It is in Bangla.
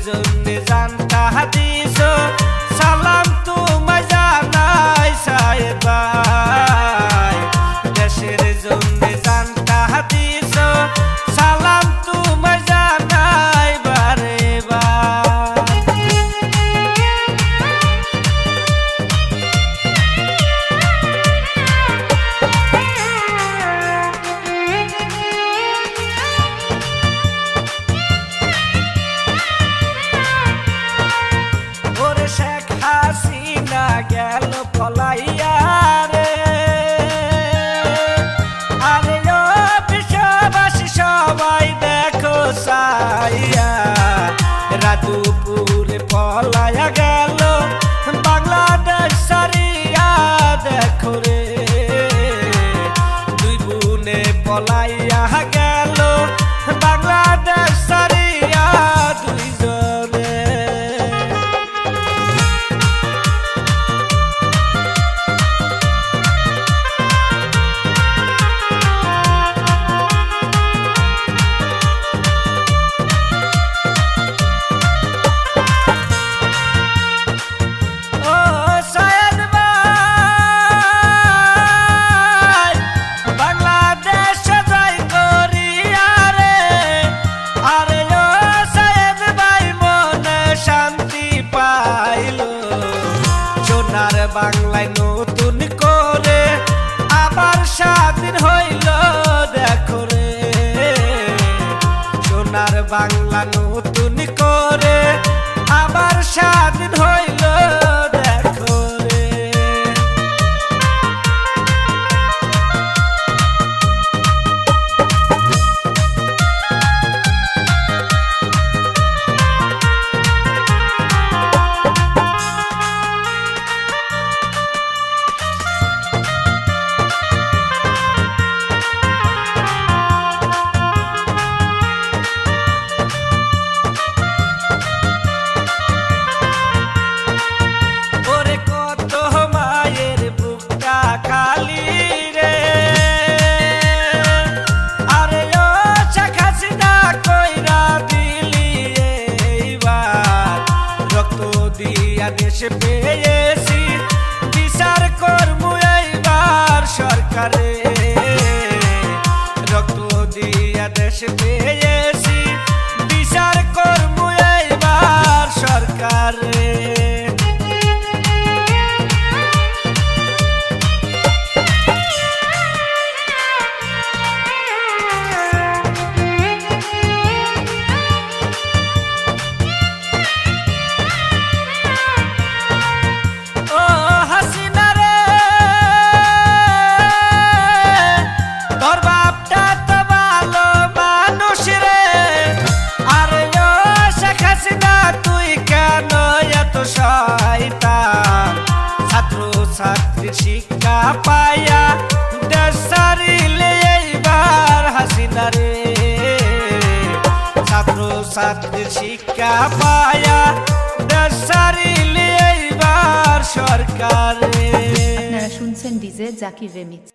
জন্য জানতা দিছ সালাম তোমায় জানাই সাহেব ভাই দেশের জন্য জানতা দিছ সালাম তোমায় জানাই বারে বার শেখ হাসিনা গেল পলাইয়া রে আরে ও বিশ্ববাসী সবাই দেখো সাইয়া রাতুপুরে পলাইয়া গেল বাংলাদেশ সারিয়া দেখো রে দুই বোনে পলাইয়া গেল বাংলাদেশ সারিয়া দুইজনে বাংলায় নতুন করে আবার স্বাধীন হইল দেখো রে সোনার বাংলা নতুন করে আবার স্বাধীন হইল দেখো রে দেশ পেয়েছি বিচার করবো এইবার সরকারে রক্ত দিয়া দেশ পেয়েছি বিচার করবো এইবার সরকারে ছাত্রী শিক্ষা পায়া দেশ ছাড়িলে এইবার হাসিনা রে ছাত্র ছাত্রী শিক্ষা পায়া দেশ ছাড়িলে এইবার সরকার রে। আপনারা শুনছেন ডিজে জাকির রেমিক্স।